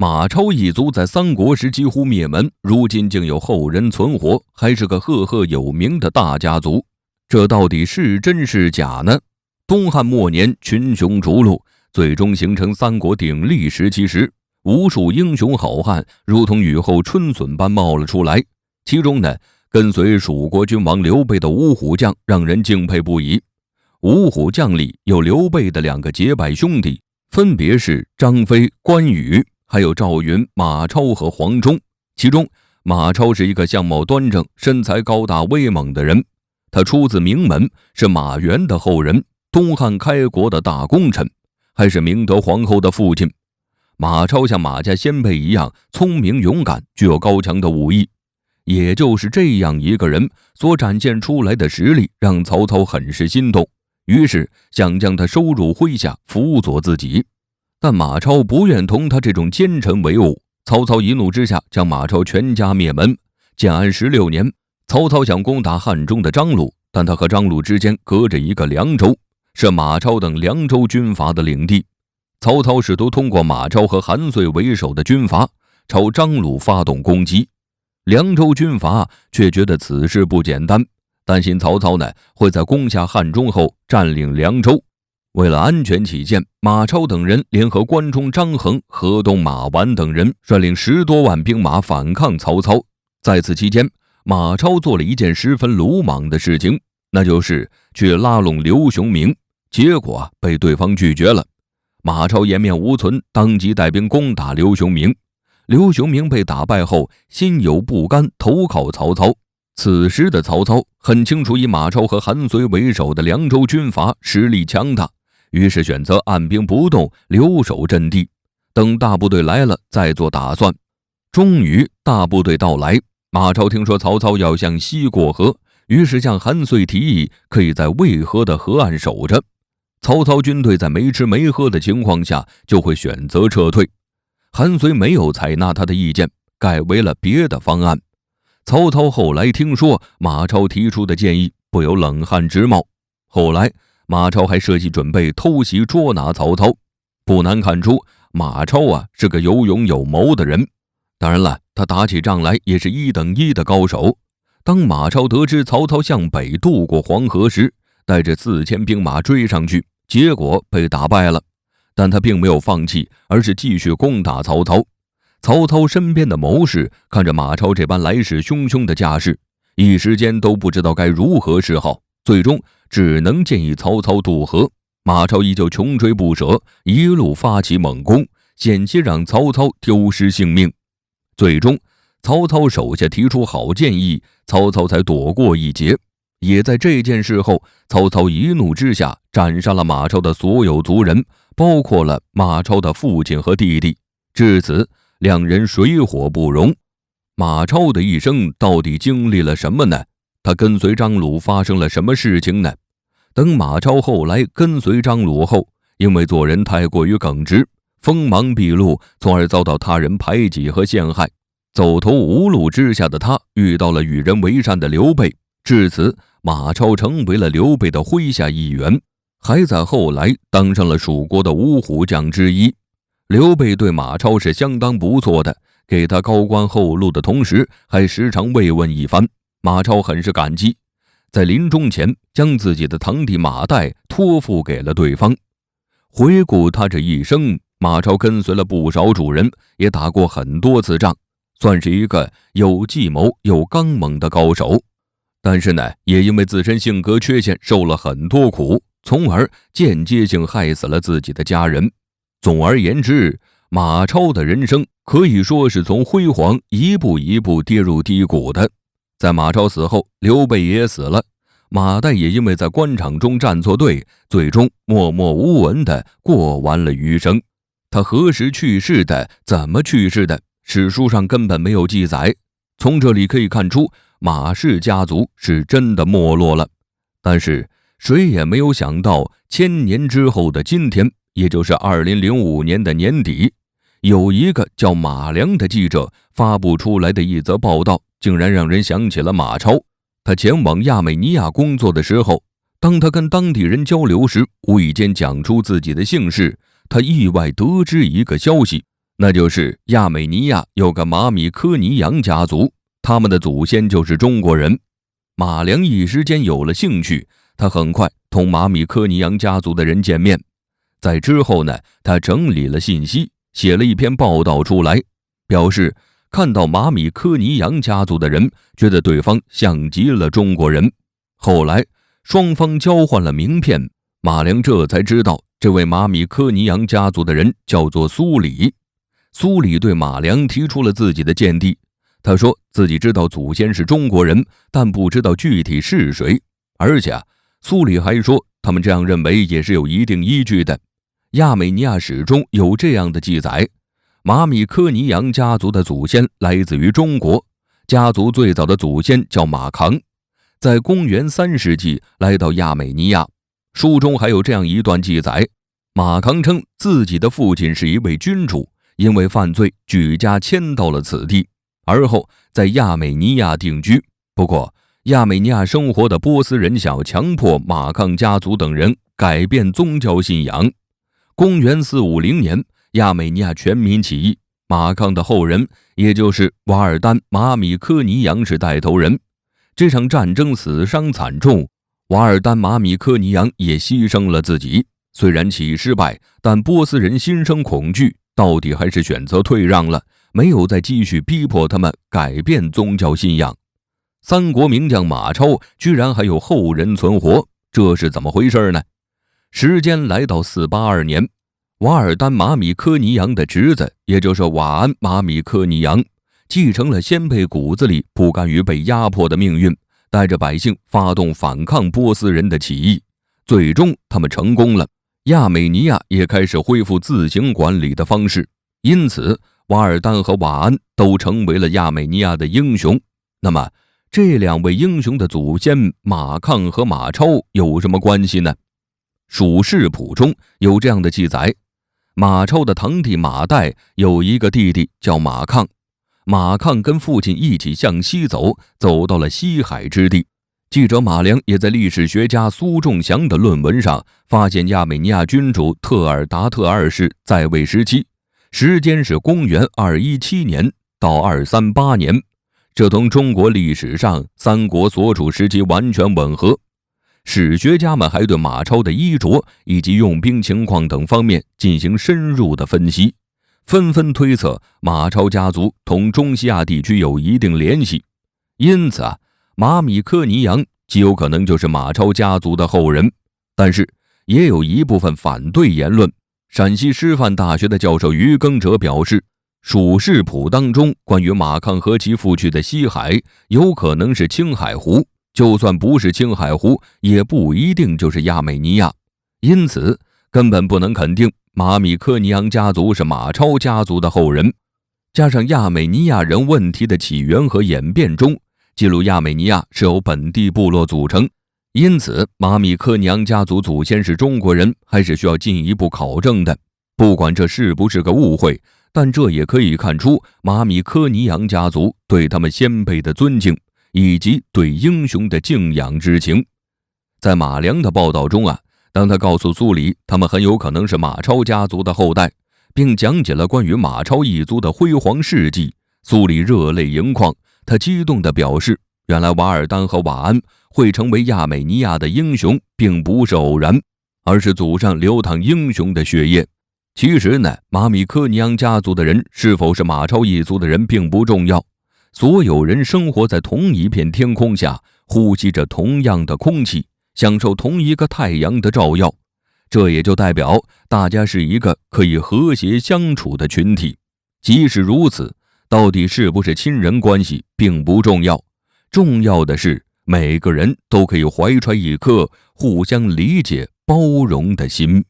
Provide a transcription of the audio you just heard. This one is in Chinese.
马超一族在三国时几乎灭门，如今竟有后人存活，还是个赫赫有名的大家族。这到底是真是假呢？东汉末年群雄逐鹿，最终形成三国鼎立时期时，无数英雄好汉如同雨后春笋般冒了出来。其中呢，跟随蜀国君王刘备的五虎将让人敬佩不已。五虎将里有刘备的两个结拜兄弟，分别是张飞、关羽，还有赵云、马超和黄忠。其中马超是一个相貌端正、身材高大威猛的人，他出自名门，是马援的后人，东汉开国的大功臣，还是明德皇后的父亲。马超像马家先辈一样聪明勇敢，具有高强的武艺。也就是这样一个人所展现出来的实力，让曹操很是心动，于是想将他收入麾下，辅佐自己。但马超不愿同他这种奸臣为伍，曹操一怒之下将马超全家灭门。建安16年，曹操想攻打汉中的张鲁，但他和张鲁之间隔着一个凉州，是马超等凉州军阀的领地。曹操试图通过马超和韩遂为首的军阀朝张鲁发动攻击，凉州军阀却觉得此事不简单，担心曹操呢会在攻下汉中后占领凉州。为了安全起见，马超等人联合关中张衡、河东马玩等人，率领10多万兵马反抗曹操。在此期间，马超做了一件十分鲁莽的事情，那就是去拉拢刘雄明，结果被对方拒绝了。马超颜面无存，当即带兵攻打刘雄明。刘雄明被打败后，心有不甘，投靠曹操。此时的曹操很清楚，以马超和韩遂为首的凉州军阀实力强大，于是选择按兵不动，留守阵地，等大部队来了再做打算。终于大部队到来，马超听说曹操要向西过河，于是向韩遂提议可以在渭河的河岸守着，曹操军队在没吃没喝的情况下就会选择撤退。韩遂没有采纳他的意见，改为了别的方案。曹操后来听说马超提出的建议，不由冷汗直冒。后来马超还设计准备偷袭捉拿曹操，不难看出马超是个有勇有谋的人。当然了，他打起仗来也是1等1的高手。当马超得知曹操向北渡过黄河时，带着4000兵马追上去，结果被打败了。但他并没有放弃，而是继续攻打曹操。曹操身边的谋士看着马超这般来势汹汹的架势，一时间都不知道该如何是好，最终只能建议曹操渡河。马超依旧穷追不舍，一路发起猛攻，险些让曹操丢失性命。最终曹操手下提出好建议，曹操才躲过一劫。也在这件事后，曹操一怒之下斩杀了马超的所有族人，包括了马超的父亲和弟弟。至此两人水火不容。马超的一生到底经历了什么呢？他跟随张鲁发生了什么事情呢？等马超后来跟随张鲁后，因为做人太过于耿直，锋芒毕露，从而遭到他人排挤和陷害。走投无路之下的他遇到了与人为善的刘备，至此马超成为了刘备的麾下一员，还在后来当上了蜀国的五虎将之一。刘备对马超是相当不错的，给他高官厚禄的同时，还时常慰问一番。马超很是感激，在临终前将自己的堂弟马岱托付给了对方。回顾他这一生，马超跟随了不少主人，也打过很多次仗，算是一个有计谋有刚猛的高手。但是呢，也因为自身性格缺陷受了很多苦，从而间接性害死了自己的家人。总而言之，马超的人生可以说是从辉煌一步一步跌入低谷的。在马超死后，刘备也死了，马岱也因为在官场中站错队，最终默默无闻地过完了余生。他何时去世的，怎么去世的，史书上根本没有记载。从这里可以看出，马氏家族是真的没落了。但是谁也没有想到，1000年之后的今天，也就是2005年的年底，有一个叫马良的记者发布出来的一则报道，竟然让人想起了马超。他前往亚美尼亚工作的时候，当他跟当地人交流时，无意间讲出自己的姓氏，他意外得知一个消息，那就是亚美尼亚有个马米科尼扬家族，他们的祖先就是中国人。马良一时间有了兴趣，他很快同马米科尼扬家族的人见面。在之后呢，他整理了信息，写了一篇报道出来，表示看到马米科尼扬家族的人觉得对方像极了中国人。后来双方交换了名片，马良这才知道这位马米科尼扬家族的人叫做苏里。苏里对马良提出了自己的见地，他说自己知道祖先是中国人，但不知道具体是谁。而且苏里还说他们这样认为也是有一定依据的。亚美尼亚史中有这样的记载，马米科尼扬家族的祖先来自于中国，家族最早的祖先叫马扛，在公元3世纪来到亚美尼亚。书中还有这样一段记载，马扛称自己的父亲是一位君主，因为犯罪举家迁到了此地，而后在亚美尼亚定居。不过亚美尼亚生活的波斯人想要强迫马抗家族等人改变宗教信仰。公元450年，亚美尼亚全民起义，马抗的后人也就是瓦尔丹马米科尼扬是带头人。这场战争死伤惨重，瓦尔丹马米科尼扬也牺牲了自己。虽然起义失败，但波斯人心生恐惧，到底还是选择退让了，没有再继续逼迫他们改变宗教信仰。三国名将马超居然还有后人存活，这是怎么回事呢？时间来到482年，瓦尔丹马米科尼扬的侄子，也就是瓦安马米科尼扬，继承了先辈骨子里不甘于被压迫的命运，带着百姓发动反抗波斯人的起义。最终他们成功了，亚美尼亚也开始恢复自行管理的方式，因此瓦尔丹和瓦安都成为了亚美尼亚的英雄。那么这两位英雄的祖先马抗和马超有什么关系呢？蜀世谱中有这样的记载，马超的堂弟马岱有一个弟弟叫马抗，马抗跟父亲一起向西走，走到了西海之地。记者马良也在历史学家苏仲祥的论文上发现，亚美尼亚君主特尔达特二世在位时期，时间是公元217年到238年，这同中国历史上三国所处时期完全吻合。史学家们还对马超的衣着以及用兵情况等方面进行深入的分析，纷纷推测马超家族同中西亚地区有一定联系。因此马米科尼扬极有可能就是马超家族的后人。但是也有一部分反对言论。陕西师范大学的教授于耕哲表示，蜀世谱当中关于马抗和其父去的西海有可能是青海湖，就算不是青海湖，也不一定就是亚美尼亚，因此根本不能肯定马米科尼扬家族是马超家族的后人。加上亚美尼亚人问题的起源和演变中记录亚美尼亚是由本地部落组成，因此马米科尼扬家族祖先是中国人还是需要进一步考证的。不管这是不是个误会，但这也可以看出马米科尼扬家族对他们先辈的尊敬以及对英雄的敬仰之情。在马良的报道中当他告诉苏里他们很有可能是马超家族的后代，并讲解了关于马超一族的辉煌事迹，苏里热泪盈眶。他激动地表示，原来瓦尔丹和瓦安会成为亚美尼亚的英雄并不是偶然，而是祖上流淌英雄的血液。其实呢，马米科尼扬家族的人是否是马超一族的人并不重要，所有人生活在同一片天空下，呼吸着同样的空气，享受同一个太阳的照耀，这也就代表大家是一个可以和谐相处的群体。即使如此，到底是不是亲人关系并不重要，重要的是每个人都可以怀揣一颗互相理解包容的心。